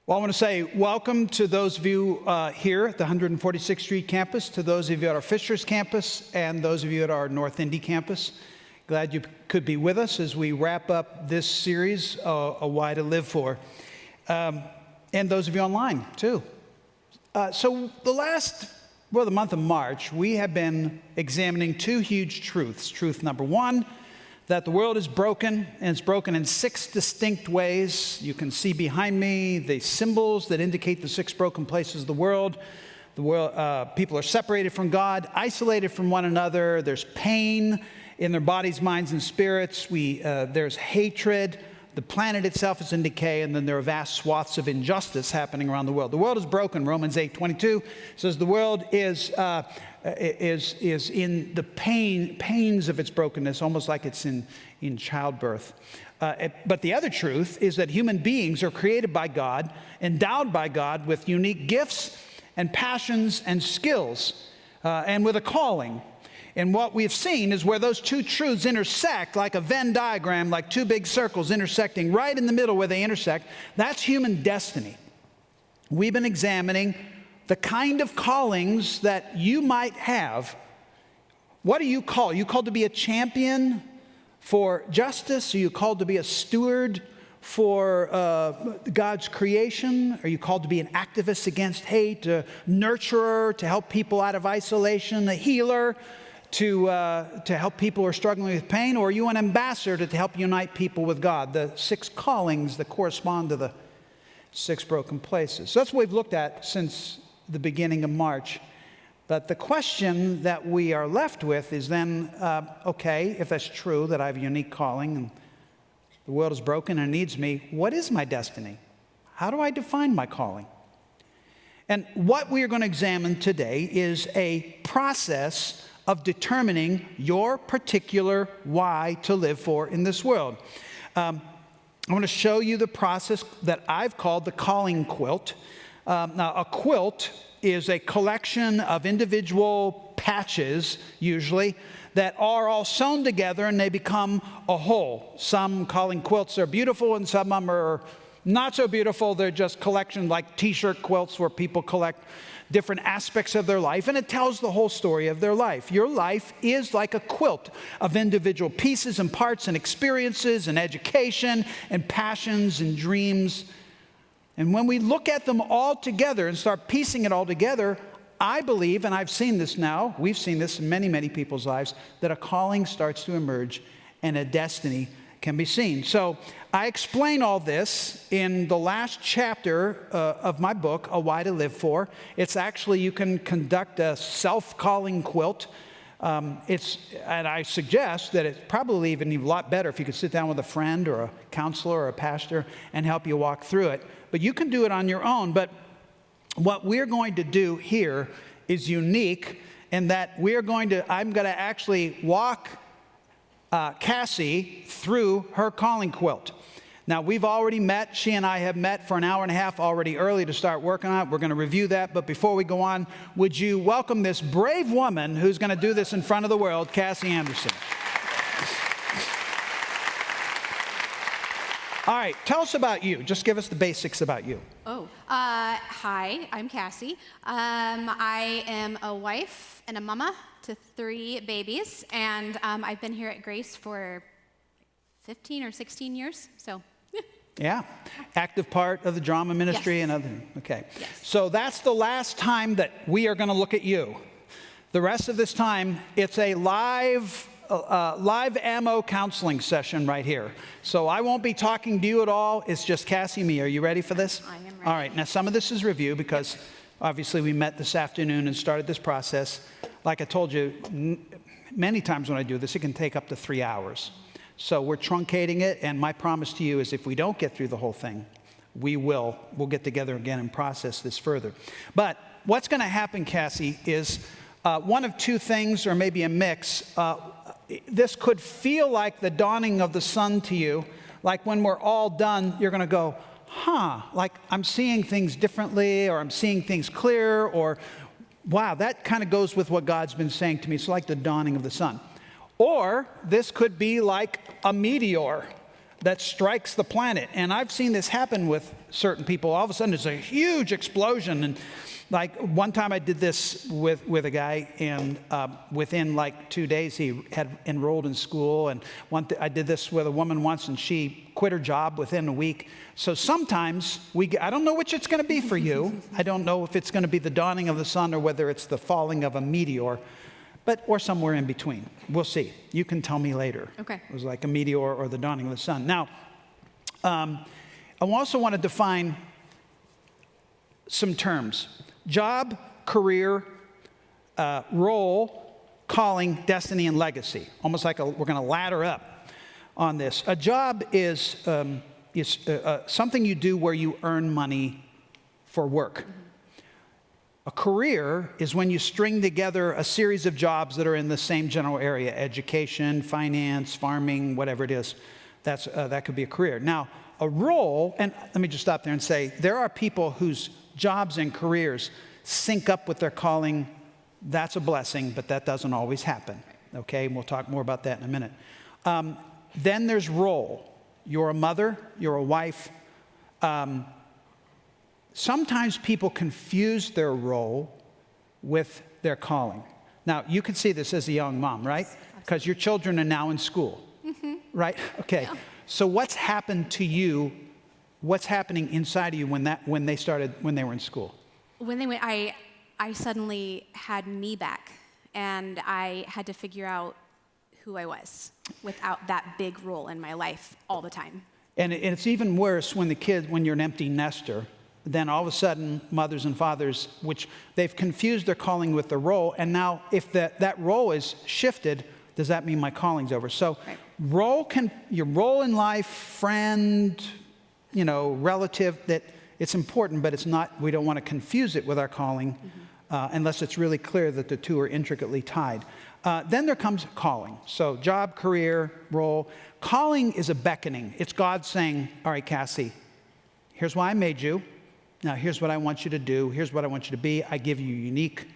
Well, I want to say welcome to those of you here at the 146th Street campus, to those of you at our Fishers campus, and those of you at our North Indy campus. Glad you could be with us as we wrap up this series, A Why to Live For. And those of you online, too. So the month of March, we have been examining two huge truths. Truth number one, that the world is broken, and it's broken in 6 distinct ways. You can see behind me the symbols that indicate the 6 broken places of the world. People are separated from God, isolated from one another. There's pain in their bodies, minds, and spirits. There's hatred. The planet itself is in decay, and then there are vast swaths of injustice happening around the world. The world is broken. Romans 8:22 says the world is in the pains of its brokenness, almost like it's in childbirth. But the other truth is that human beings are created by God, endowed by God with unique gifts and passions and skills, and with a calling. And what we've seen is where those two truths intersect, like a Venn diagram, like 2 big circles intersecting right in the middle where they intersect, that's human destiny. We've been examining the kind of callings that you might have. What are you called? Are you called to be a champion for justice? Are you called to be a steward for God's creation? Are you called to be an activist against hate, a nurturer to help people out of isolation, a healer to help people who are struggling with pain? Or are you an ambassador to help unite people with God? The 6 callings that correspond to the 6 broken places. So that's what we've looked at since the beginning of March. But the question that we are left with is then, okay, if that's true, that I have a unique calling and the world is broken and needs me, what is my destiny? How do I define my calling? And what we are going to examine today is a process of determining your particular why to live for in this world. I want to show you the process that I've called the Calling Quilt. Now, a quilt is a collection of individual patches, usually, that are all sewn together and they become a whole. Some Calling Quilts are beautiful and some of them are not so beautiful. They're just collections like t-shirt quilts where people collect different aspects of their life, and it tells the whole story of their life. Your life is like a quilt of individual pieces and parts and experiences and education and passions and dreams. And when we look at them all together and start piecing it all together, I believe, and I've seen this now, we've seen this in many, many people's lives, that a calling starts to emerge and a destiny can be seen. So I explain all this in the last chapter of my book, A Why to Live For. It's actually, you can conduct a self-calling quilt. And I suggest that it's probably even a lot better if you could sit down with a friend or a counselor or a pastor and help you walk through it. But you can do it on your own. But what we're going to do here is unique in that I'm going to actually walk Cassie through her calling quilt. Now, we've already met. She and I have met for an hour and a half already early to start working on it. We're going to review that. But before we go on, would you welcome this brave woman who's going to do this in front of the world, Cassie Anderson. All right, tell us about you. Just give us the basics about you. Hi, I'm Cassie. I am a wife and a mama to 3 babies, and I've been here at Grace for 15 or 16 years, so. Yeah, active part of the drama ministry. Yes. And other, okay. Yes. So that's the last time that we are going to look at you. The rest of this time, it's a live ammo counseling session right here. So I won't be talking to you at all. It's just Cassie and me. Are you ready for this? I am ready. All right. Now, some of this is review because obviously we met this afternoon and started this process. Like I told you, many times when I do this, it can take up to 3 hours. So we're truncating it, and my promise to you is if we don't get through the whole thing, we'll get together again and process this further. But what's going to happen, Cassie, is one of 2 things, or maybe a mix. This could feel like the dawning of the sun to you, like when we're all done, you're going to go, like I'm seeing things differently, or I'm seeing things clear, or wow, that kind of goes with what God's been saying to me. It's like the dawning of the sun. Or this could be like a meteor that strikes the planet. And I've seen this happen with certain people. All of a sudden, there's a huge explosion. And like one time I did this with a guy, and within like 2 days, he had enrolled in school. And I did this with a woman once, and she quit her job within a week. So sometimes I don't know which it's going to be for you. I don't know if it's going to be the dawning of the sun or whether it's the falling of a meteor. Or somewhere in between. We'll see. You can tell me later. Okay. It was like a meteor or the dawning of the sun. Now, I also want to define some terms. Job, career, role, calling, destiny, and legacy. Almost like we're going to ladder up on this. A job is something you do where you earn money for work. A career is when you string together a series of jobs that are in the same general area: education, finance, farming, whatever it is. That could be a career. Now, a role, and let me just stop there and say, there are people whose jobs and careers sync up with their calling. That's a blessing, but that doesn't always happen. Okay, and we'll talk more about that in a minute. Then there's role. You're a mother, you're a wife. Sometimes people confuse their role with their calling. Now, you can see this as a young mom, right? Because your children are now in school, right? Okay. Yeah. So what's happened to you? What's happening inside of you when they were in school? When they went, I suddenly had me back, and I had to figure out who I was without that big role in my life all the time. And it's even worse when you're an empty nester. Then all of a sudden, mothers and fathers, which they've confused their calling with their role, and now if that role is shifted, does that mean my calling's over? So right. Your role in life, friend, relative, that it's important, but it's not, we don't want to confuse it with our calling unless it's really clear that the two are intricately tied. Then there comes calling. So job, career, role. Calling is a beckoning. It's God saying, all right, Cassie, here's why I made you. Now, here's what I want you to do. Here's what I want you to be. I give you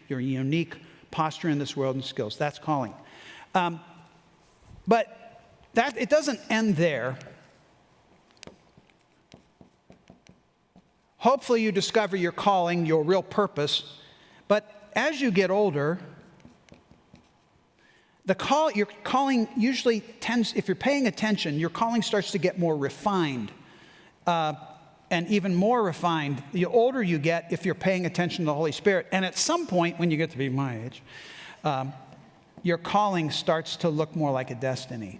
your unique posture in this world and skills. That's calling. But it doesn't end there. Hopefully you discover your calling, your real purpose. But as you get older, your calling usually tends, if you're paying attention, your calling starts to get more refined. And even more refined the older you get if you're paying attention to the Holy Spirit. And at some point, when you get to be my age, your calling starts to look more like a destiny.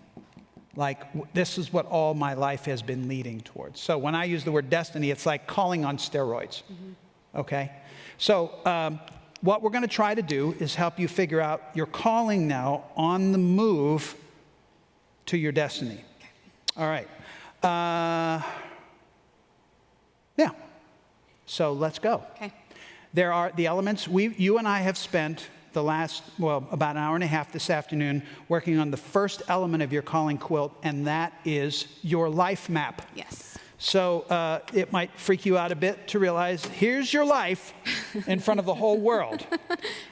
Like, this is what all my life has been leading towards. So when I use the word destiny, it's like calling on steroids, okay? So what we're going to try to do is help you figure out your calling now on the move to your destiny. All right. Yeah. So let's go. Okay. There are the elements. You and I have spent the last, about an hour and a half this afternoon working on the first element of your Calling Quilt, and that is your life map. Yes. So it might freak you out a bit to realize here's your life in front of the whole world.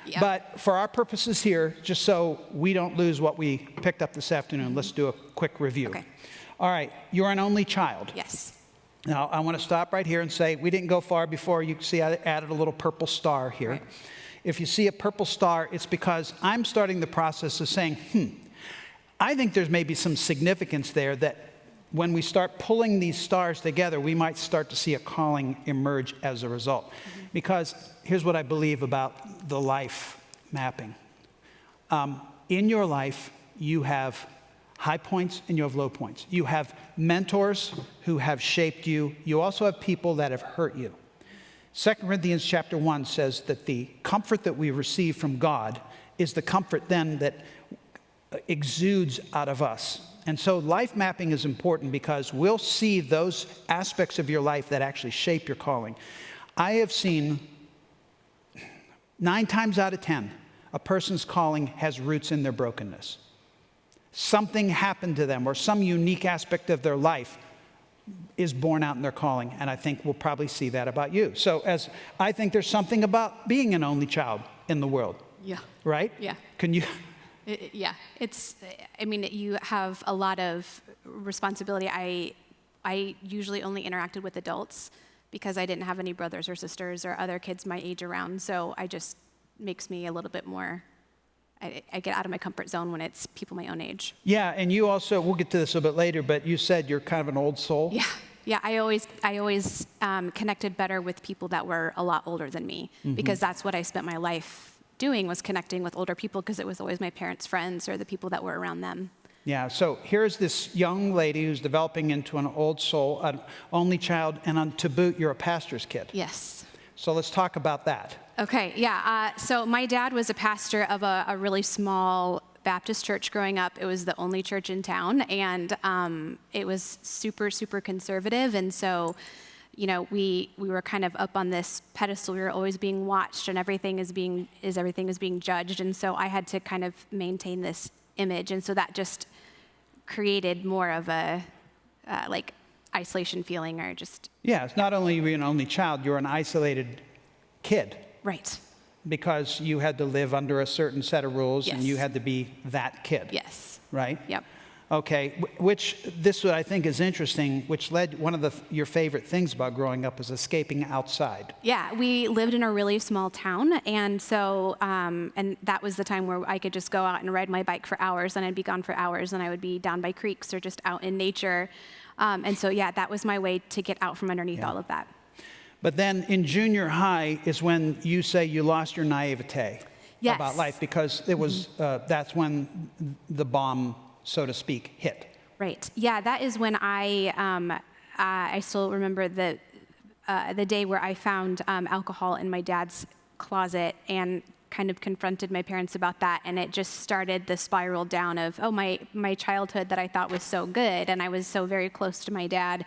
Yep. But for our purposes here, just so we don't lose what we picked up this afternoon, let's do a quick review. Okay. All right. You're an only child. Yes. Now, I want to stop right here and say we didn't go far before. You can see I added a little purple star here. Right. If you see a purple star, it's because I'm starting the process of saying, I think there's maybe some significance there that when we start pulling these stars together, we might start to see a calling emerge as a result. Because here's what I believe about the life mapping. In your life, you have high points and you have low points. You have mentors who have shaped you. You also have people that have hurt you. 2 Corinthians chapter 1 says that the comfort that we receive from God is the comfort then that exudes out of us. And so life mapping is important because we'll see those aspects of your life that actually shape your calling. I have seen 9 times out of 10, a person's calling has roots in their brokenness. Something happened to them or some unique aspect of their life is born out in their calling. And I think we'll probably see that about you. So I think there's something about being an only child in the world. Yeah. Right? Yeah. Yeah, I mean, you have a lot of responsibility. I usually only interacted with adults because I didn't have any brothers or sisters or other kids my age around, so I just makes me a little bit more, I get out of my comfort zone when it's people my own age. Yeah, and you also, we'll get to this a bit later, but you said you're kind of an old soul. Yeah, I always connected better with people that were a lot older than me, because that's what I spent my life doing, was connecting with older people, because it was always my parents' friends or the people that were around them. Yeah, so here's this young lady who's developing into an old soul, an only child, and to boot, you're a pastor's kid. Yes. So let's talk about that. Okay, yeah. So my dad was a pastor of a really small Baptist church growing up. It was the only church in town, and it was super, super conservative. And so, you know, we were kind of up on this pedestal. We were always being watched, and everything is being judged. And so I had to kind of maintain this image, and so that just created more of a like isolation feeling, or just. Yeah, it's not only you're an only child, you're an isolated kid. Right. Because you had to live under a certain set of rules, Yes. and you had to be that kid. Yes. Right? Yep. Okay, which this I think is interesting, which led one of your favorite things about growing up was escaping outside. Yeah, we lived in a really small town, and so and that was the time where I could just go out and ride my bike for hours, and I'd be gone for hours, and I would be down by creeks or just out in nature. And so, yeah, that was my way to get out from underneath all of that. But then in junior high is when you say you lost your naivete Yes. about life, because it was that's when the bomb, so to speak, hit. Right. Yeah, that is when I still remember the day where I found alcohol in my dad's closet and kind of confronted my parents about that, and it just started the spiral down of, my childhood that I thought was so good, and I was so very close to my dad.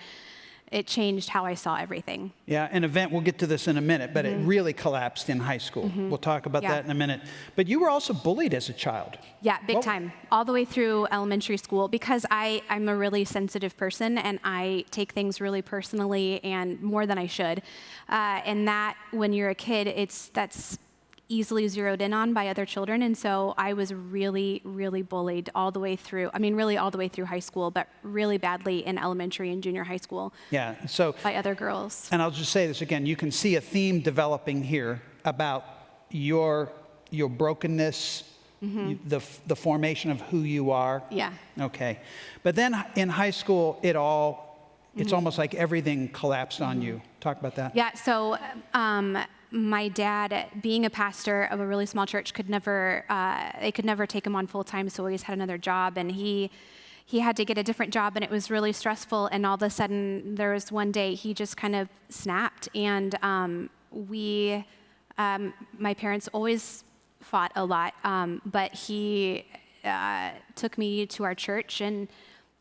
It changed how I saw everything. Yeah, an event, we'll get to this in a minute, but it really collapsed in high school. We'll talk about that in a minute. But you were also bullied as a child. Yeah, big time. All the way through elementary school, because I'm a really sensitive person, and I take things really personally, and more than I should. And that, when you're a kid, that's easily zeroed in on by other children, and so I was really, really bullied all the way through. I mean, really all the way through high school, but really badly in elementary and junior high school. Yeah, so by other girls. And I'll just say this again: you can see a theme developing here about your brokenness, the formation of who you are. Yeah. Okay, but then in high school, it's almost like everything collapsed on you. Talk about that. Yeah. So. My dad, being a pastor of a really small church, they could never take him on full time, so he always had another job, and he had to get a different job, and it was really stressful, and all of a sudden, there was one day he just kind of snapped, and my parents always fought a lot, but he took me to our church and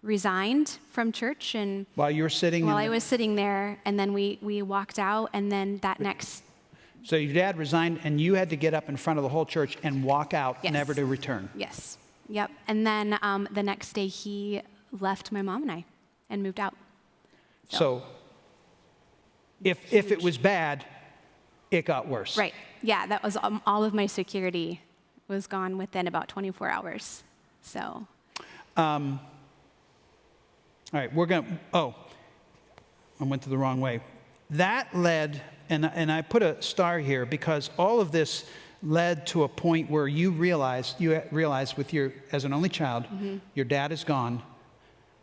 resigned from church, and while you were sitting I was sitting there, and then we walked out, and then that next. So your dad resigned, and you had to get up in front of the whole church and walk out, Yes. never to return. Yes. Yep. And then the next day he left my mom and I and moved out. So if it was bad, it got worse. Right. Yeah, that was all of my security was gone within about 24 hours. So. All right, I went to the wrong way. That led, and I put a star here because all of this led to a point where you realized as an only child, your dad is gone.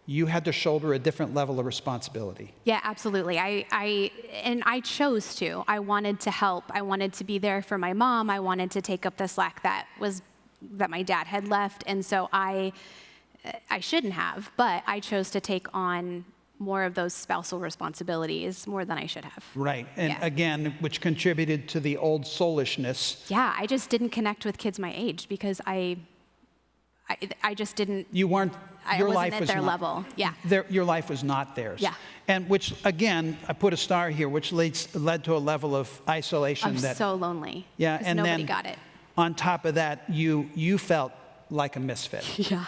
You had to shoulder a different level of responsibility. Yeah, absolutely. I chose to. I wanted to help. I wanted to be there for my mom. I wanted to take up the slack that my dad had left, and so I shouldn't have, but I chose to take on more of those spousal responsibilities more than I should have. Right, and again, which contributed to the old soulishness. Yeah, I just didn't connect with kids my age because I just didn't. You weren't. Your wasn't life at was their not, level. Yeah. Your life was not theirs. Yeah. And which, again, I put a star here, which led to a level of isolation. I'm so lonely. Yeah, and nobody then got it. On top of that, you felt like a misfit. Yeah.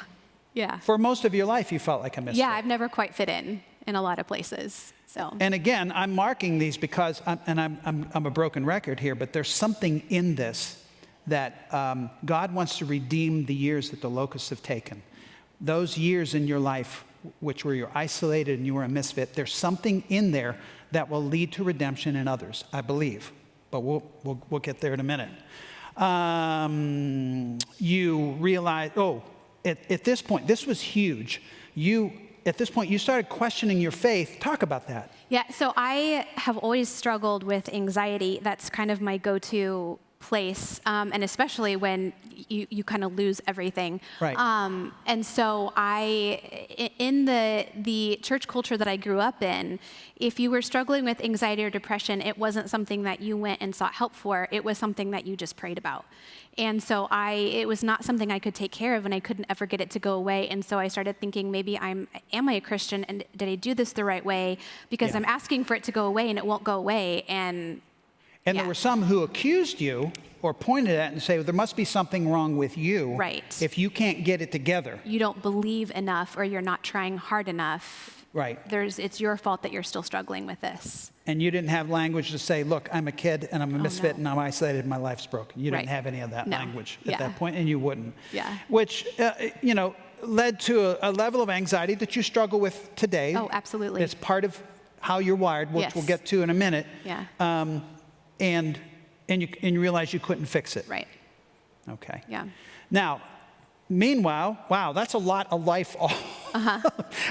Yeah. For most of your life, you felt like a misfit. Yeah, I've never quite fit in a lot of places. So. And again, I'm marking these because I'm a broken record here, but there's something in this that God wants to redeem the years that the locusts have taken. Those years in your life which where you're isolated and you were a misfit, there's something in there that will lead to redemption in others, I believe. But we'll get there in a minute. You realize, at this point, this was huge. At this point, you started questioning your faith. Talk about that. Yeah, so I have always struggled with anxiety. That's kind of my go-to place, and especially when you kind of lose everything. Right. And so in the church culture that I grew up in, if you were struggling with anxiety or depression, it wasn't something that you went and sought help for. It was something that you just prayed about. And so it was not something I could take care of, and I couldn't ever get it to go away. And so I started thinking, maybe am I a Christian, and did I do this the right way? Because I'm asking for it to go away, and it won't go away. And there were some who accused you or pointed at it and say, well, there must be something wrong with you. Right. If you can't get it together. You don't believe enough, or you're not trying hard enough. Right. It's your fault that you're still struggling with this. And you didn't have language to say, look, I'm a kid and I'm a misfit and I'm isolated and my life's broken. You didn't have any of that language at that point, and you wouldn't. Yeah. Which, led to a level of anxiety that you struggle with today. Oh, absolutely. It's part of how you're wired, which we'll get to in a minute. Yeah. And you realize you couldn't fix it. Right. Okay. Yeah. Now, meanwhile, wow, that's a lot of life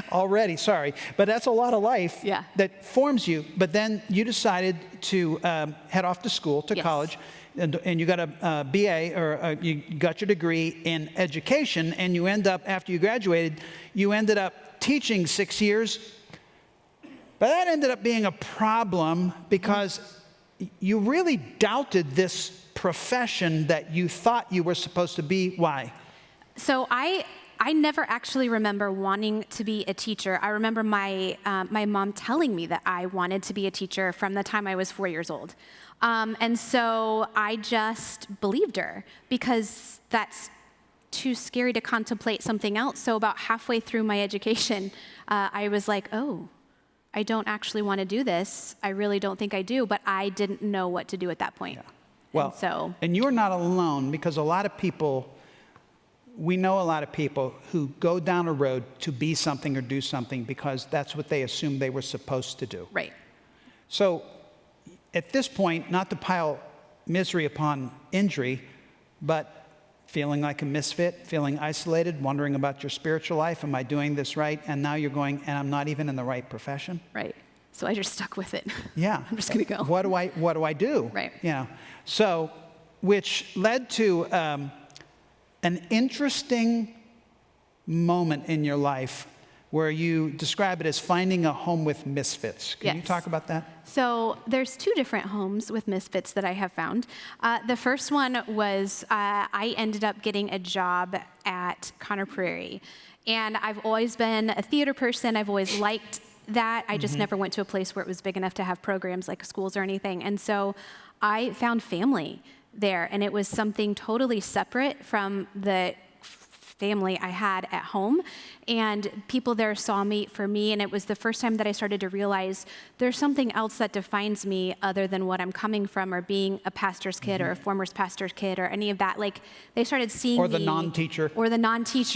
already. Sorry, but that's a lot of life that forms you. But then you decided to head off to school, to college, and you got a BA, or you got your degree in education, and you end up, after you graduated, you ended up teaching 6 years. But that ended up being a problem because you really doubted this profession that you thought you were supposed to be. Why? So I never actually remember wanting to be a teacher. I remember my mom telling me that I wanted to be a teacher from the time I was 4 years old. And so I just believed her, because that's too scary to contemplate something else. So about halfway through my education, I was like, oh, I don't actually want to do this. I really don't think I do, but I didn't know what to do at that point. Yeah. Well, and you're not alone, because we know a lot of people who go down a road to be something or do something because that's what they assumed they were supposed to do. Right. So at this point, not to pile misery upon injury, but feeling like a misfit, feeling isolated, wondering about your spiritual life. Am I doing this right? And now you're going, and I'm not even in the right profession. Right. So I just stuck with it. Yeah. I'm just going to go. What do I do? Right. So, which led to an interesting moment in your life where you describe it as finding a home with misfits. Can you talk about that? So there's 2 different homes with misfits that I have found. The first one was I ended up getting a job at Conner Prairie. And I've always been a theater person. I've always liked that. I just never went to a place where it was big enough to have programs like schools or anything. And so I found family there. And it was something totally separate from the family I had at home, and people there saw me for me, and it was the first time that I started to realize there's something else that defines me other than what I'm coming from, or being a pastor's kid or a former pastor's kid or any of that. Like, they started seeing me, or the non-teacher,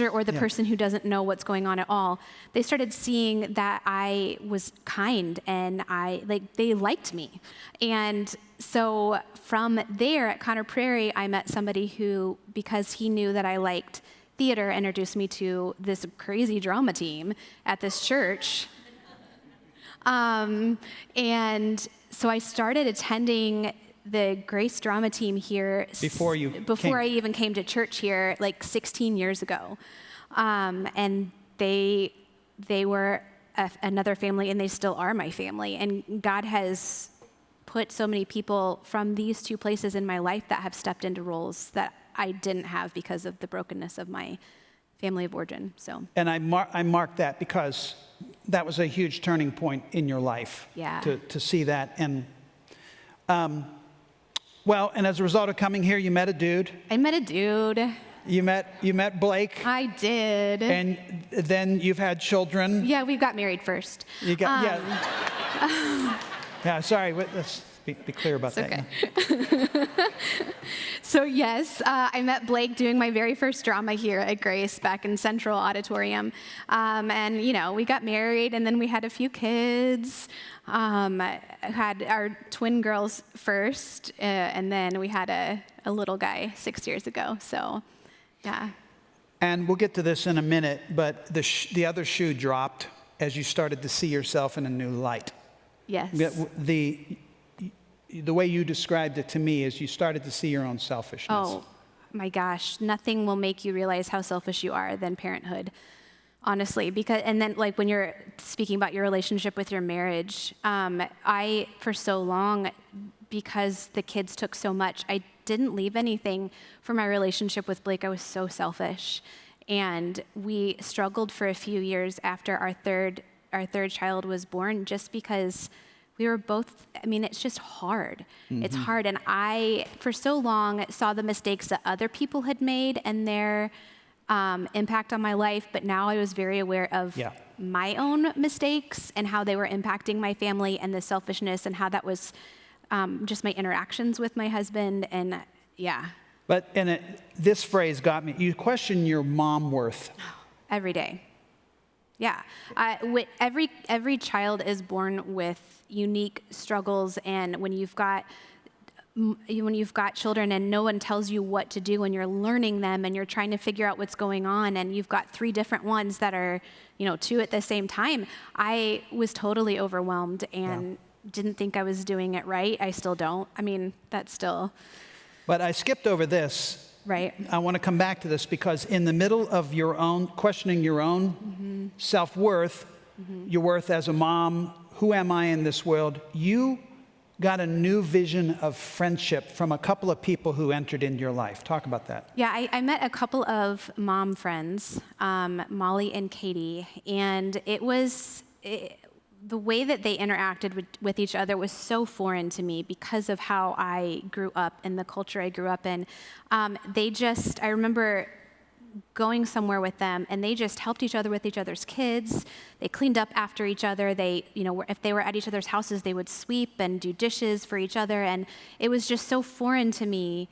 or the person who doesn't know what's going on at all. They started seeing that I was kind, and they liked me. And so from there at Conner Prairie, I met somebody who, because he knew that I liked theater, introduced me to this crazy drama team at this church. And so I started attending the Grace drama team here before I even came to church here, like 16 years ago. And they were another family, and they still are my family. And God has put so many people from these 2 places in my life that have stepped into roles that I didn't have because of the brokenness of my family of origin. So. And I mark that because that was a huge turning point in your life. Yeah. To see that. And and as a result of coming here, you met a dude. I met a dude. You met Blake. I did. And then you've had children. Yeah, we got married first. You got yeah. Sorry. Be clear about that. Okay. Yeah. So yes, I met Blake doing my very first drama here at Grace back in Central Auditorium. And, we got married and then we had a few kids. Had our twin girls first, and then we had a little guy 6 years ago. So, yeah. And we'll get to this in a minute, but the other shoe dropped as you started to see yourself in a new light. Yes. The way you described it to me is you started to see your own selfishness. Oh, my gosh. Nothing will make you realize how selfish you are than parenthood, honestly. And then, like, when you're speaking about your relationship with your marriage, I, for so long, because the kids took so much, I didn't leave anything for my relationship with Blake. I was so selfish. And we struggled for a few years after our third child was born, just because we were both, it's just hard. Mm-hmm. It's hard. And I, for so long, saw the mistakes that other people had made and their impact on my life. But now I was very aware of my own mistakes and how they were impacting my family and the selfishness and how that was just my interactions with my husband. And But this phrase got me. You question your mom worth. Every day. Yeah. Every child is born with unique struggles, and when you've got children and no one tells you what to do and you're learning them and you're trying to figure out what's going on and you've got 3 different ones that are, 2 at the same time, I was totally overwhelmed and didn't think I was doing it right. I still don't. That's still... But I skipped over this. Right. I want to come back to this because in the middle of your own, questioning your own self-worth, your worth as a mom, who am I in this world, you got a new vision of friendship from a couple of people who entered into your life. Talk about that. Yeah, I met a couple of mom friends, Molly and Katie, and the way that they interacted with each other was so foreign to me because of how I grew up and the culture I grew up in. I remember going somewhere with them, and they just helped each other with each other's kids. They cleaned up after each other. They, if they were at each other's houses, they would sweep and do dishes for each other. And it was just so foreign to me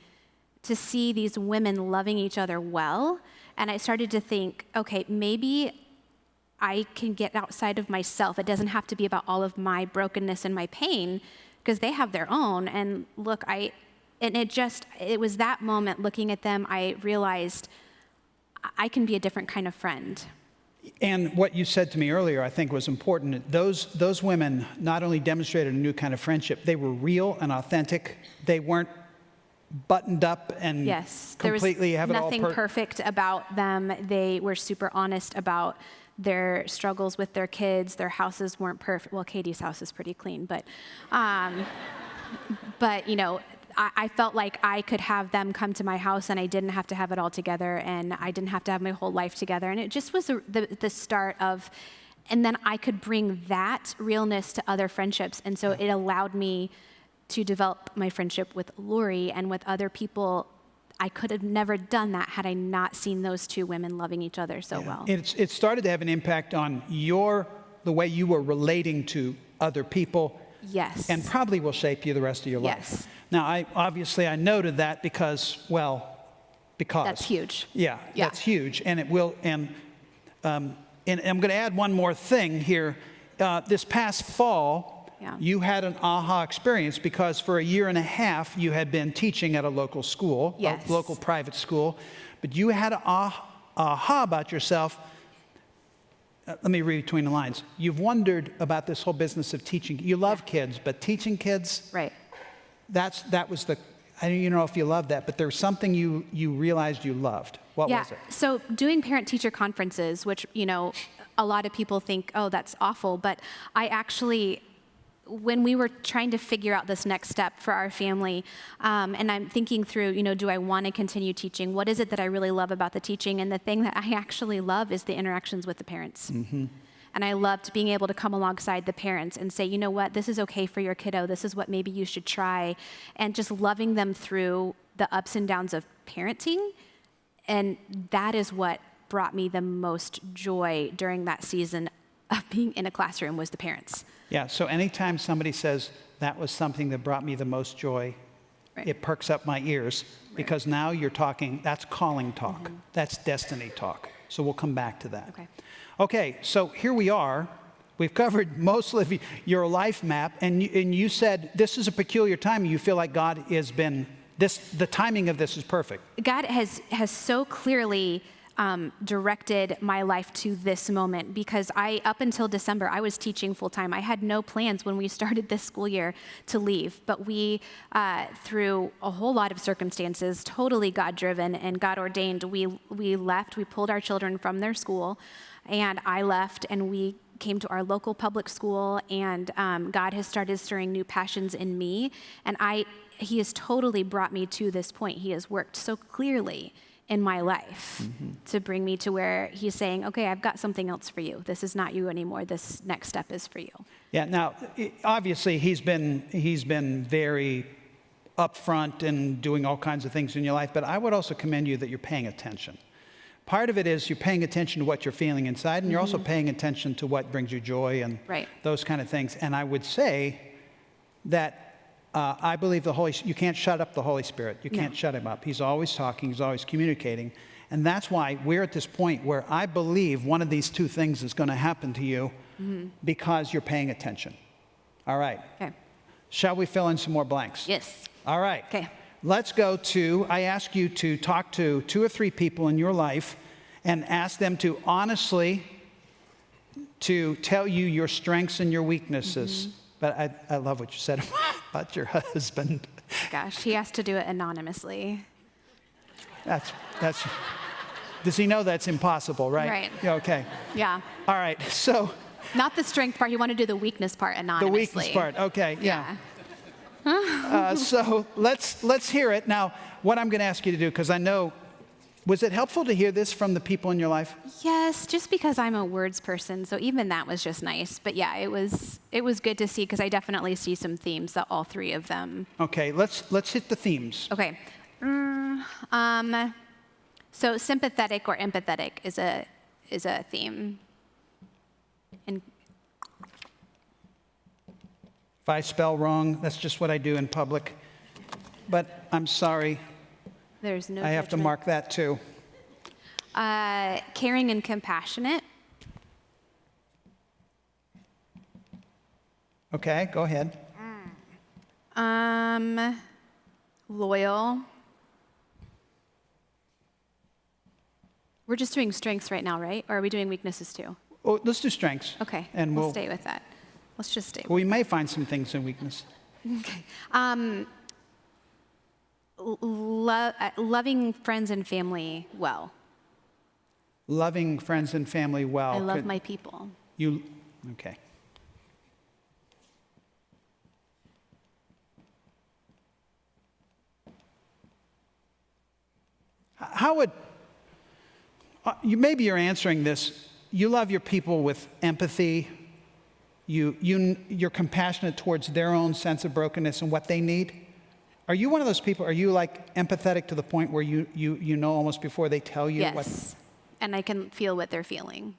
to see these women loving each other well. And I started to think, okay, maybe I can get outside of myself. It doesn't have to be about all of my brokenness and my pain, because they have their own. And look, it was that moment looking at them, I realized I can be a different kind of friend. And what you said to me earlier, I think was important. Those women not only demonstrated a new kind of friendship, they were real and authentic. They weren't buttoned up and completely have it all nothing perfect about them. They were super honest about their struggles with their kids. Their houses weren't perfect. Well, Katie's house is pretty clean, but I felt like I could have them come to my house and I didn't have to have it all together and I didn't have to have my whole life together. And it just was the start of, and then I could bring that realness to other friendships. And so it allowed me to develop my friendship with Lori and with other people. I could have never done that had I not seen those 2 women loving each other so well. It started to have an impact on the way you were relating to other people. Yes. And probably will shape you the rest of your life. Yes. Now, I noted that because. That's huge. Yeah, that's huge. And it will, and I'm going to add one more thing here. This past fall, you had an aha experience because for 1.5 years, you had been teaching at a local school, a local private school, but you had an aha about yourself. Let me read between the lines. You've wondered about this whole business of teaching. You love kids, but teaching kids, right? That was the. I don't know if you loved that, but there was something you realized you loved. What was it? So doing parent-teacher conferences, which a lot of people think, oh, that's awful, but I actually, when we were trying to figure out this next step for our family, and I'm thinking through, do I want to continue teaching? What is it that I really love about the teaching? And the thing that I actually love is the interactions with the parents. Mm-hmm. And I loved being able to come alongside the parents and say, you know what, this is okay for your kiddo. This is what maybe you should try. And just loving them through the ups and downs of parenting. And that is what brought me the most joy during that season of being in a classroom was the parents. Yeah, so anytime somebody says, that was something that brought me the most joy. Right. It perks up my ears because now you're talking, that's calling talk. That's destiny talk. So we'll come back to that. Okay, so here we are. We've covered most of your life map, and you said this is a peculiar time. You feel like God has been, the timing of this is perfect. God has so clearly directed my life to this moment because up until December, I was teaching full time. I had no plans when we started this school year to leave, but we, through a whole lot of circumstances, totally God driven and God ordained, we left, we pulled our children from their school, and I left, and we came to our local public school, and God has started stirring new passions in me, and He has totally brought me to this point. He has worked so clearly in my life to bring me to where He's saying, okay, I've got something else for you. This is not you anymore. This next step is for you. Yeah, now, obviously, he's been very upfront and doing all kinds of things in your life, but I would also commend you that you're paying attention. Part of it is you're paying attention to what you're feeling inside, and you're also paying attention to what brings you joy and those kind of things. And I would say that I believe you can't shut up the Holy Spirit. You can't shut him up. He's always talking. He's always communicating. And that's why we're at this point where I believe one of these two things is going to happen to you because you're paying attention. All right. Okay. Shall we fill in some more blanks? Yes. All right. Okay. Let's go to, I ask you to talk to 2 or 3 people in your life and ask them to honestly to tell you your strengths and your weaknesses. But I love what you said about your husband. Gosh, he has to do it anonymously. That's. Does he know that's impossible, right? Right. Yeah, okay. Yeah. All right, so. Not the strength part. You want to do the weakness part anonymously. The weakness part, okay, yeah. Yeah. So let's hear it. Now, what I'm going to ask you to do, because I know, was it helpful to hear this from the people in your life? Yes, just because I'm a words person, so even that was just nice. But yeah, it was good to see because I definitely see some themes that all 3 of them. Okay, let's hit the themes. Okay. So sympathetic or empathetic is a theme. And If I spell wrong, that's just what I do in public. But I'm sorry. there's no I have to judgment. mark that too. Caring and compassionate. Okay, go ahead. Loyal. We're just doing strengths right now, right? Or are we doing weaknesses too? Oh, let's do strengths. Okay, And we'll stay with that. Let's just stay with we may find some things in weakness. Okay. Loving friends and family well. Loving friends and family well. I love my people. Okay. How would, maybe you're answering this, you love your people with empathy, you're compassionate towards their own sense of brokenness and what they need. Are you one of those people, are you like empathetic to the point where you know almost before they tell you? Yes, and I can feel what they're feeling.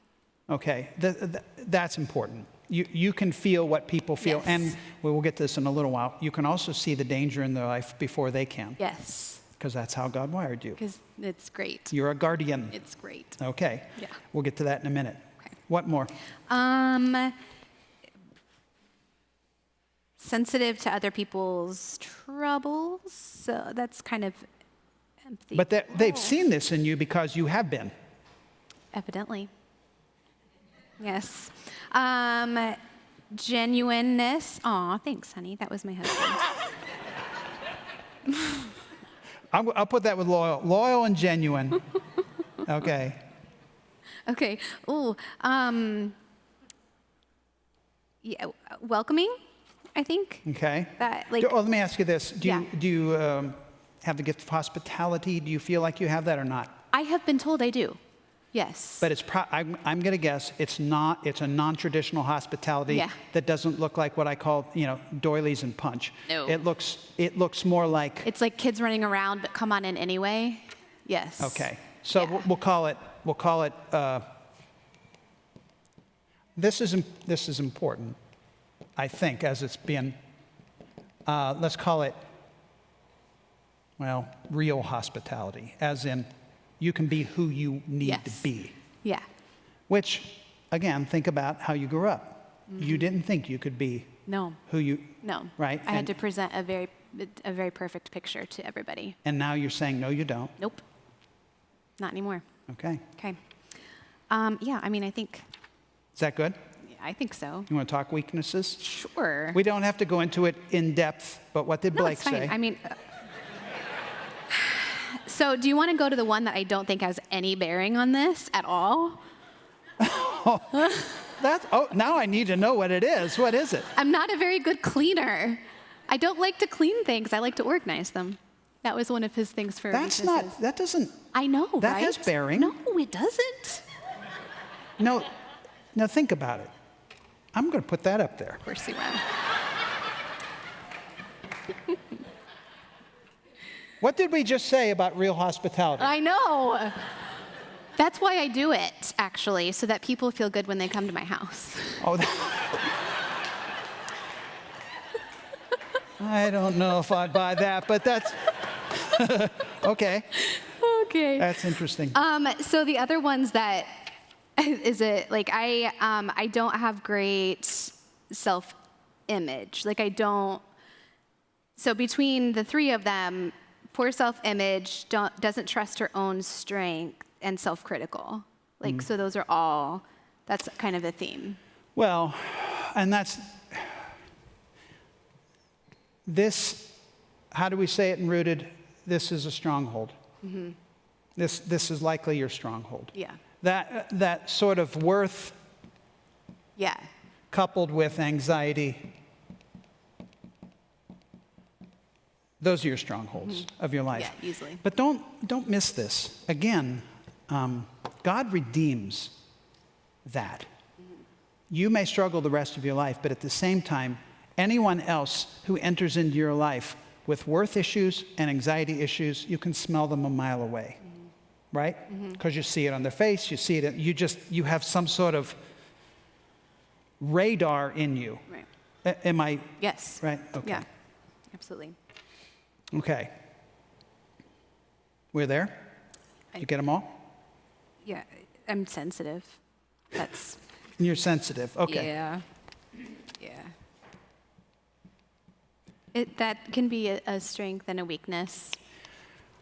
Okay, that's important. You can feel what people feel, Yes. and we'll get to this in a little while. You can also see the danger in their life before they can. Yes. Because that's how God wired you. Because it's great. You're a guardian. It's great. Okay. Yeah. We'll get to that in a minute. Okay. What more? Sensitive to other people's troubles. So that's kind of empathy. But they've seen this in you because you have been. Evidently. Yes. Genuineness. Aw, thanks, honey. That was my husband. I'll put that with loyal. Loyal and genuine. Okay. Okay. Ooh. Yeah. Welcoming, I think. Okay. That like. Let me ask you this. Do you Yeah. have the gift of hospitality? Do you feel like you have that or not? I have been told I do. Yes. But I'm going to guess it's not. It's a non-traditional hospitality that doesn't look like what I call, doilies and punch. No. It looks more like. It's like kids running around, but come on in anyway. Yes. Okay. So Yeah. we'll call it. This is important, I think, as it's being let's call it, well, real hospitality, as in you can be who you need to be. Yeah. Which, again, think about how you grew up. You didn't think you could be who you... No. Right? I had to present a very perfect picture to everybody. And now you're saying, no, you don't. Nope. Not anymore. Okay. Okay. Yeah, I mean, I think... Is that good? Yeah, I think so. You want to talk weaknesses? Sure. We don't have to go into it in depth, but what did No, Blake it's fine. say? I mean... So do you want to go to the one that I don't think has any bearing on this at all? Now I need to know what it is. What is it? I'm not a very good cleaner. I don't like to clean things. I like to organize them. That was one of his things for weaknesses. That doesn't... I know, that right? has bearing. No, it doesn't. No, now think about it. I'm going to put that up there. Of course you will. What did we just say about real hospitality? I know. That's why I do it, actually, so that people feel good when they come to my house. Oh, I don't know if I buy that, but that's okay. Okay. That's interesting. So the other ones that is it like I don't have great self-image. Like I don't. So between the three of them, poor self-image, doesn't trust her own strength, and self-critical. Like so, those are all. That's kind of a theme. Well, and that's this. How do we say it in Rooted? This is a stronghold. Mm-hmm. This is likely your stronghold. Yeah. That sort of worth. Yeah. Coupled with anxiety. Those are your strongholds of your life. Yeah, easily. But don't miss this. Again, God redeems that. Mm-hmm. You may struggle the rest of your life, but at the same time, anyone else who enters into your life with worth issues and anxiety issues, you can smell them a mile away, right? Because you see it on their face, you see it, you have some sort of radar in you. Right. Am I? Yes. Right? Okay. Yeah, absolutely. Okay. We're there? Did you get them all? Yeah, I'm sensitive. That's... And you're sensitive, okay. Yeah. That can be a strength and a weakness.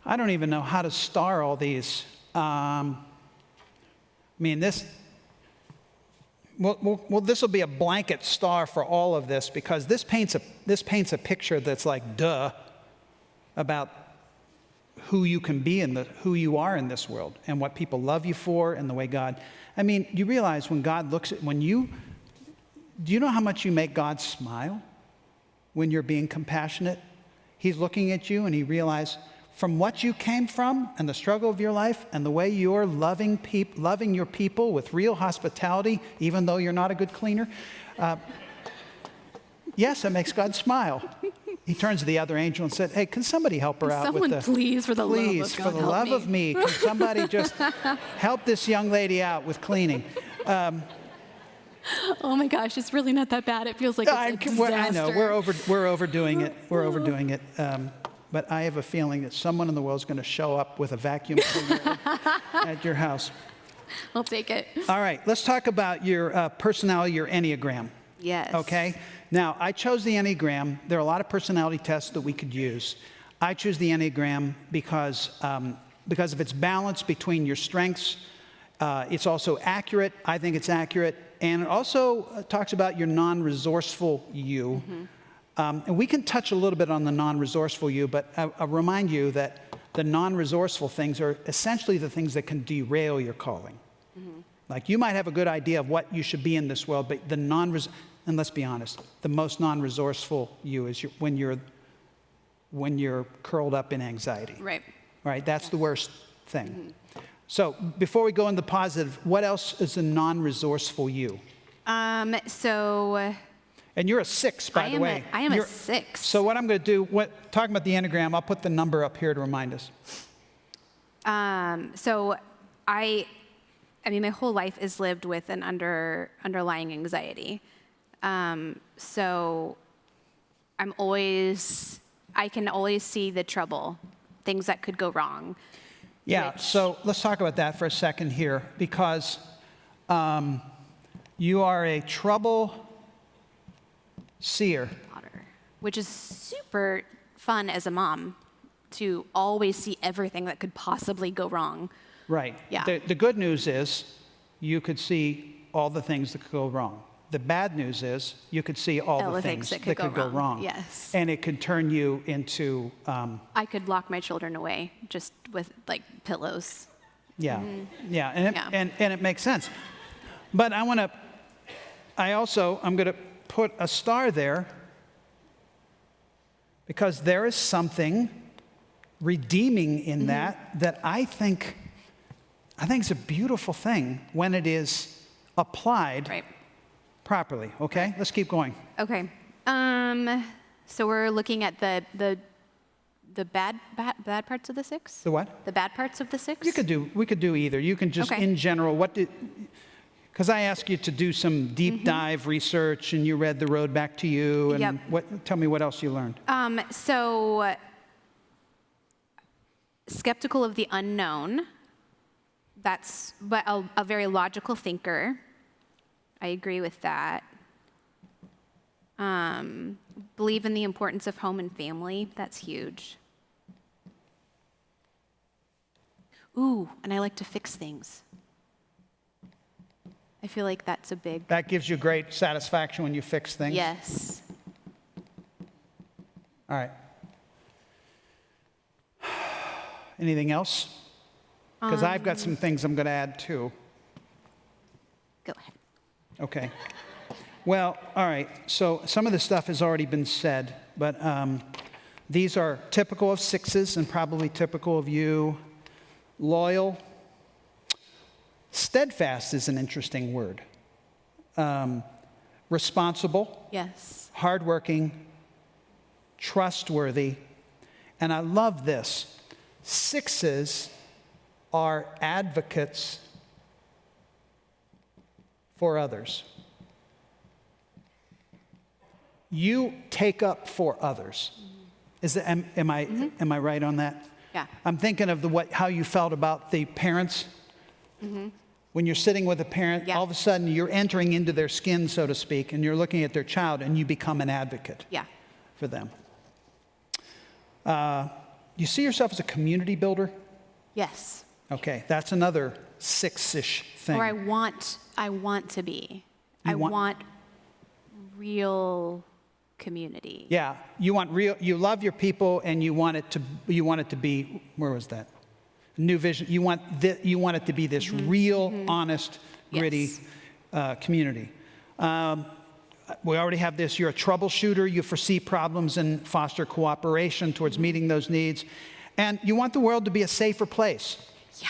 I don't even know how to star all these. I mean, this will be a blanket star for all of this because this paints a picture that's like, duh, about who you can be and who you are in this world and what people love you for and the way God. I mean, you realize when God looks at do you know how much you make God smile when you're being compassionate? He's looking at you and he realizes from what you came from and the struggle of your life and the way you're loving your people with real hospitality, even though you're not a good cleaner. Yes, it makes God smile. He turns to the other angel and said, hey, can somebody help her out with the... Please, for the love of God, Please, for the love of me, can somebody just help this young lady out with cleaning? Oh my gosh, it's really not that bad. It feels like it's a disaster. I know, we're overdoing it. We're overdoing it. But I have a feeling that someone in the world is going to show up with a vacuum cleaner at your house. I'll take it. All right, let's talk about your personality, your Enneagram. Yes. Okay? Now, I chose the Enneagram. There are a lot of personality tests that we could use. I choose the Enneagram because of its balance between your strengths. It's also accurate. I think it's accurate. And it also talks about your non-resourceful you. Mm-hmm. And we can touch a little bit on the non-resourceful you, but I'll remind you that the non-resourceful things are essentially the things that can derail your calling. Mm-hmm. Like you might have a good idea of what you should be in this world, but and let's be honest, the most non-resourceful you is when you're curled up in anxiety. Right. Right, that's the worst thing. Mm-hmm. So before we go into positive, what else is a non-resourceful you? And you're a 6, by the way. I am a 6. So what I'm going to do, talking about the Enneagram, I'll put the number up here to remind us. So I mean, my whole life is lived with an underlying anxiety. So I can always see the trouble, things that could go wrong. Yeah, so let's talk about that for a second here, because you are a trouble seer. Which is super fun as a mom to always see everything that could possibly go wrong. Right. Yeah. The good news is you could see all the things that could go wrong. The bad news is you could see all the things that could go wrong. Yes. And it could turn you into... I could lock my children away just with like pillows. Yeah, yeah, Yeah. And it makes sense. But I'm going to put a star there because there is something redeeming in that I think is a beautiful thing when it is applied properly. Okay, let's keep going. Okay. So we're looking at the bad parts of the six? The what? The bad parts of the six? We could do either. You can just in general, because I asked you to do some deep dive research and you read The Road Back to You, and tell me what else you learned. So skeptical of the unknown. That's a very logical thinker. I agree with that. Believe in the importance of home and family. That's huge. Ooh, and I like to fix things. I feel like that's a big... That gives you great satisfaction when you fix things? Yes. All right. Anything else? Because I've got some things I'm going to add too. Go ahead. Okay. Well, all right. So some of the stuff has already been said, but these are typical of sixes and probably typical of you. Loyal. Steadfast is an interesting word. Responsible. Yes. Hardworking. Trustworthy. And I love this. Sixes are advocates for others. You take up for others. Am I right on that? Yeah. I'm thinking of how you felt about the parents. When you're sitting with a parent, all of a sudden you're entering into their skin, so to speak, and you're looking at their child, and you become an advocate for them. You see yourself as a community builder? Yes. Okay, that's another six-ish thing. Or I want to be. I want real community. Yeah, you love your people, and you want it to be, where was that? New vision. You want it to be this real, honest, gritty community. We already have this. You're a troubleshooter. You foresee problems and foster cooperation towards meeting those needs. And you want the world to be a safer place. Yeah.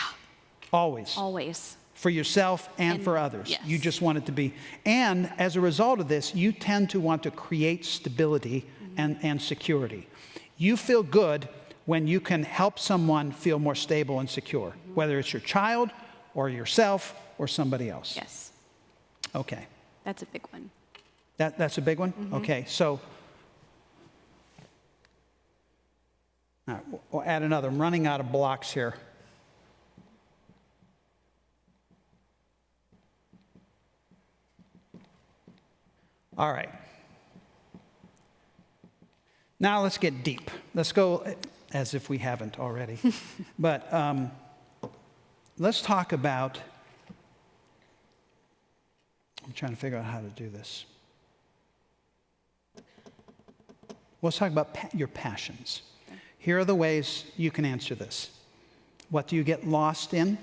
Always. Always. For yourself and for others. Yes. You just want it to be. And as a result of this, you tend to want to create stability and security. You feel good when you can help someone feel more stable and secure, whether it's your child or yourself or somebody else. Yes. Okay. That's a big one. That's a big one? Okay, so all right, we'll add another. I'm running out of blocks here. All right. Now let's get deep. Let's go, as if we haven't already. But let's talk about, I'm trying to figure out how to do this. Let's talk about your passions. Here are the ways you can answer this. What do you get lost in?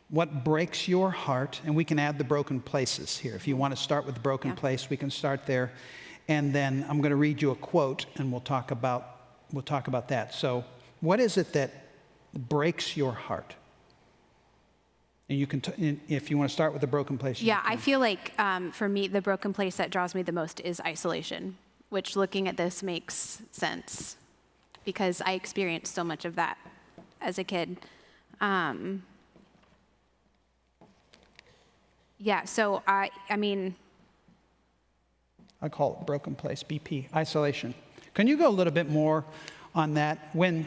What breaks your heart? And we can add the broken places here. If you want to start with the broken place, we can start there. And then I'm going to read you a quote, and we'll talk about that. So, what is it that breaks your heart? And you can, if you want to start with the broken place. Yeah, I feel like for me, the broken place that draws me the most is isolation, which looking at this makes sense because I experienced so much of that as a kid. Yeah, so I mean, I call it broken place, BP, isolation. Can you go a little bit more on that? Where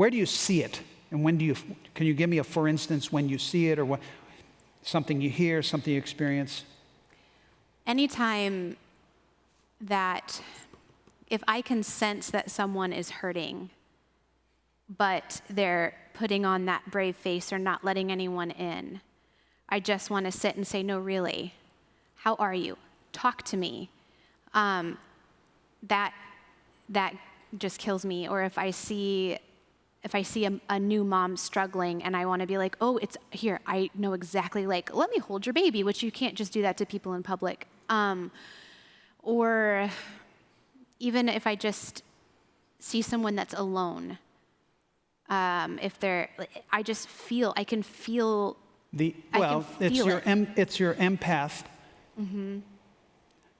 do you see it? And can you give me for instance, when you see it, or something you hear, something you experience? Anytime that, if I can sense that someone is hurting, but they're putting on that brave face or not letting anyone in, I just want to sit and say, no, really, how are you? Talk to me. That just kills me. Or if I see a new mom struggling and I want to be like, oh, it's here, I know exactly, like, let me hold your baby, which you can't just do that to people in public. Or even if I just see someone that's alone, if they're, I just feel, I can feel. It's your empath. Mm-hmm.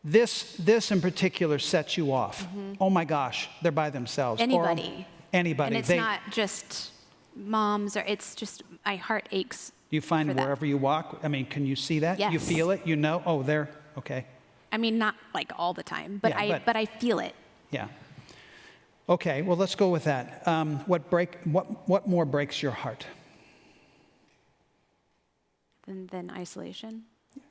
This in particular sets you off. Mm-hmm. Oh my gosh, they're by themselves. Anybody. Anybody. And it's not just moms, or it's just, my heart aches. Do you find wherever you walk, I mean, can you see that? Yes. You feel it? You know? Oh, there. Okay. I mean, not like all the time, but I feel it. Yeah. Okay, well, let's go with that. What more breaks your heart? Than isolation?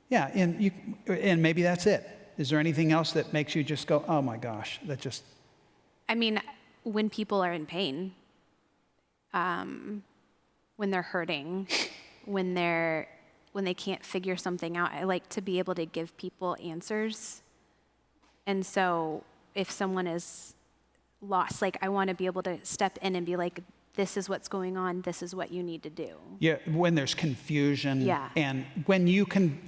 Yeah, and maybe that's it. Is there anything else that makes you just go, oh my gosh, that just... I mean, when people are in pain, when they're hurting, when they can't figure something out, I like to be able to give people answers. And so if someone is lost, like, I want to be able to step in and be like, this is what's going on, this is what you need to do. Yeah, when there's confusion. Yeah. And when you can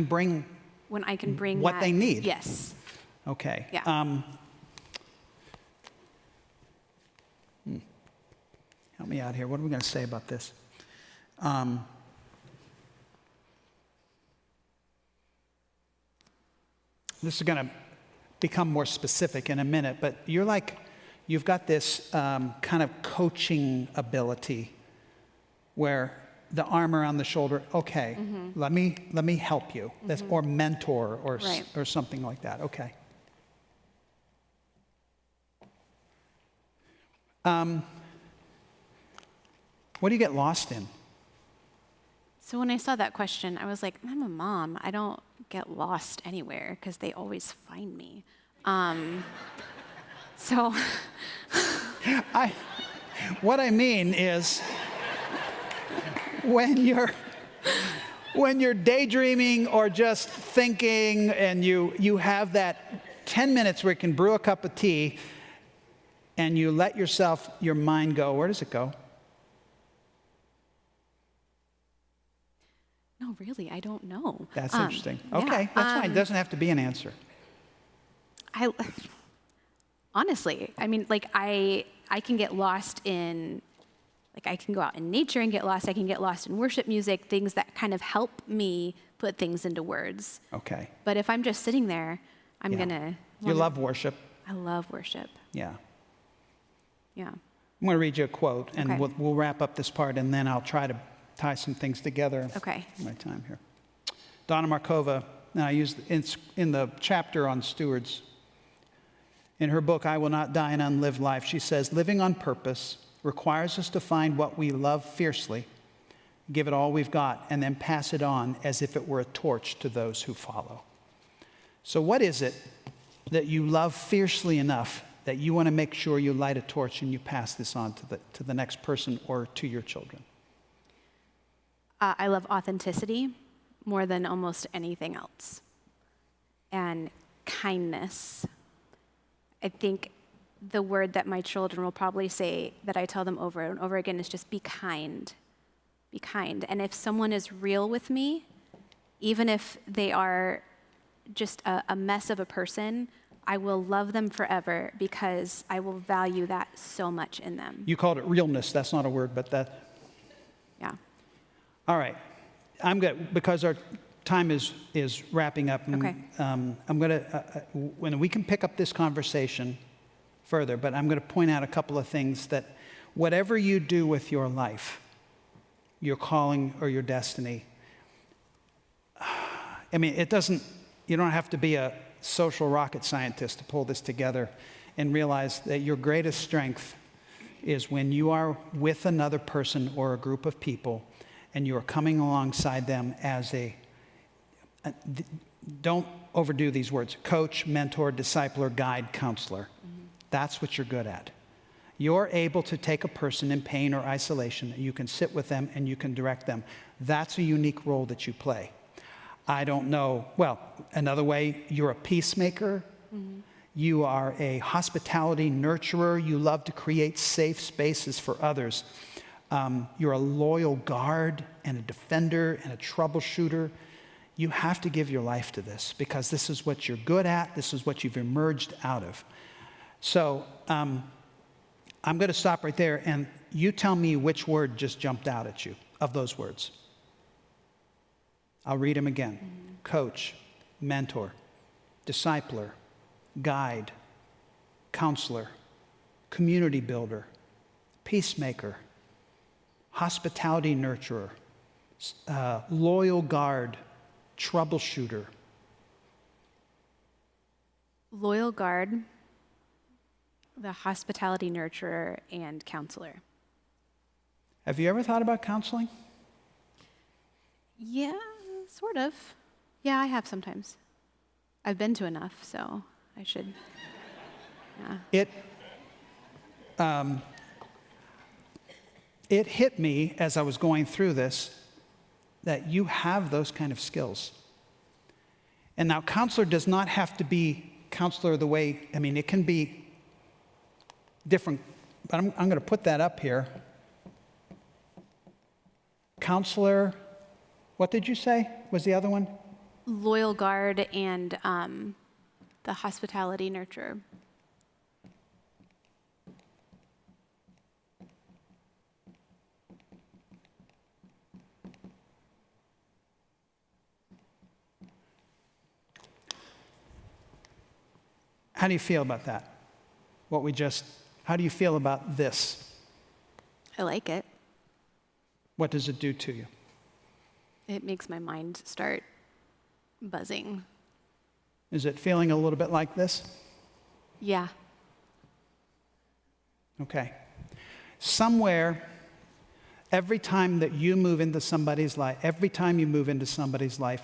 bring... When I can bring what they need. Yes. Okay. Yeah. Help me out here. What are we going to say about this? This is going to become more specific in a minute, but you've got this kind of coaching ability where the arm around the shoulder, okay, mm-hmm. let me help you, mm-hmm. or mentor, or something like that. Okay. What do you get lost in? So when I saw that question, I was like, I'm a mom. I don't get lost anywhere because they always find me. So what I mean is, when you're daydreaming or just thinking, and you have that 10 minutes where you can brew a cup of tea and you let your mind go, where does it go? No, really, I don't know. That's interesting. Okay, that's fine. It doesn't have to be an answer. Honestly, I mean, like, I can get lost in, like, I can go out in nature and get lost. I can get lost in worship music, things that kind of help me put things into words. Okay. But if I'm just sitting there, I'm You love worship. I love worship. Yeah. Yeah. I'm going to read you a quote, and Okay. we'll wrap up this part, and then I'll try to tie some things together. Okay. In my time here. Donna Markova, and I used in the chapter on stewards. In her book, I Will Not Die an Unlived Life, she says, living on purpose requires us to find what we love fiercely, give it all we've got, and then pass it on as if it were a torch to those who follow. So what is it that you love fiercely enough that you want to make sure you light a torch and you pass this on to the next person or to your children? I love authenticity more than almost anything else. And kindness. I think the word that my children will probably say, that I tell them over and over again, is just be kind. Be kind. And if someone is real with me, even if they are just a mess of a person, I will love them forever because I will value that so much in them. You called it realness. That's not a word, but that... Yeah. All right. I'm good, because our time is wrapping up. And, Okay. I'm going to, when we can pick up this conversation further, but I'm going to point out a couple of things that whatever you do with your life, your calling or your destiny, I mean, you don't have to be a social rocket scientist to pull this together and realize that your greatest strength is when you are with another person or a group of people and you are coming alongside them as don't overdo these words, coach, mentor, discipler, guide, counselor. Mm-hmm. That's what you're good at. You're able to take a person in pain or isolation, and you can sit with them and you can direct them. That's a unique role that you play. I don't know, well, another way, you're a peacemaker. Mm-hmm. You are a hospitality nurturer. You love to create safe spaces for others. You're a loyal guard and a defender and a troubleshooter. You have to give your life to this because this is what you're good at. This is what you've emerged out of. So I'm going to stop right there, and you tell me which word just jumped out at you of those words. I'll read them again. Mm-hmm. Coach, mentor, discipler, guide, counselor, community builder, peacemaker, hospitality nurturer, loyal guard, troubleshooter. Loyal guard, the hospitality nurturer, and counselor. Have you ever thought about counseling? Yeah, sort of. Yeah, I have sometimes. I've been to enough, so I should. Yeah. It hit me as I was going through this that you have those kind of skills. And now counselor does not have to be counselor the way, I mean, it can be different, but I'm going to put that up here. Counselor, what did you say was the other one? Loyal guard and the hospitality nurturer. How do you feel about that? How do you feel about this? I like it. What does it do to you? It makes my mind start buzzing. Is it feeling a little bit like this? Yeah. Okay. Somewhere, every time that you move into somebody's life,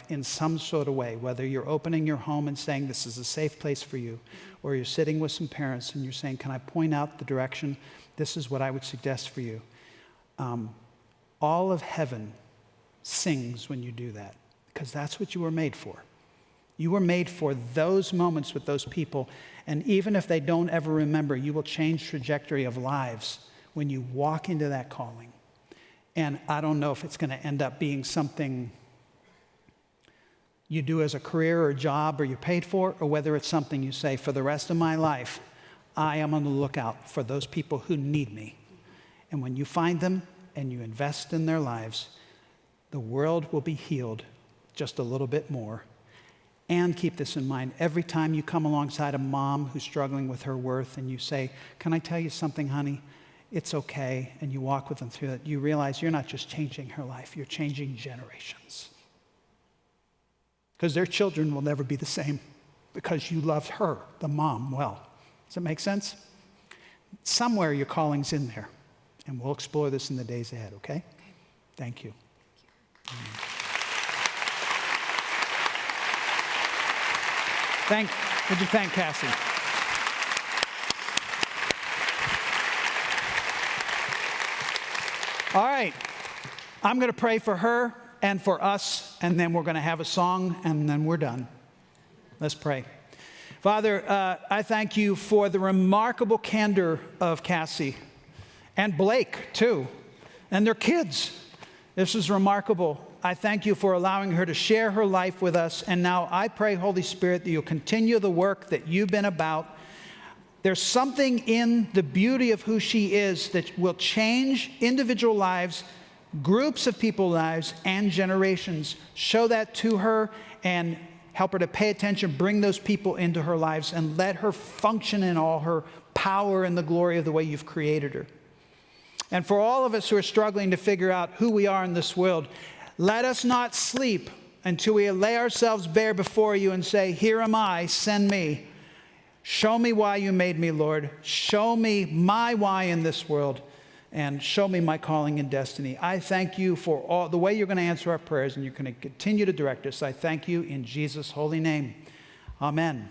in some sort of way, whether you're opening your home and saying this is a safe place for you, or you're sitting with some parents and you're saying, can I point out the direction? This is what I would suggest for you. All of heaven sings when you do that, because that's what you were made for. You were made for those moments with those people, and even if they don't ever remember, you will change trajectory of lives when you walk into that calling. And I don't know if it's going to end up being something you do as a career or a job or you're paid for, or whether it's something you say, for the rest of my life, I am on the lookout for those people who need me. And when you find them and you invest in their lives, the world will be healed just a little bit more. And keep this in mind, every time you come alongside a mom who's struggling with her worth and you say, can I tell you something, honey? It's okay, and you walk with them through it, you realize you're not just changing her life, you're changing generations. Because their children will never be the same because you loved her, the mom, well. Does that make sense? Somewhere your calling's in there, and we'll explore this in the days ahead, okay? Thank you. Would you thank Cassie? All right, I'm going to pray for her and for us, and then we're going to have a song, and then we're done. Let's pray. Father, I thank you for the remarkable candor of Cassie and Blake, too, and their kids. This is remarkable. I thank you for allowing her to share her life with us, and now I pray, Holy Spirit, that you'll continue the work that you've been about. There's something in the beauty of who she is that will change individual lives, groups of people's lives, and generations. Show that to her and help her to pay attention, bring those people into her lives, and let her function in all her power and the glory of the way you've created her. And for all of us who are struggling to figure out who we are in this world, let us not sleep until we lay ourselves bare before you and say, here am I, send me. Show me why you made me, Lord. Show me my why in this world, and show me my calling and destiny. I thank you for all the way you're going to answer our prayers, and you're going to continue to direct us. I thank you in Jesus' holy name. Amen.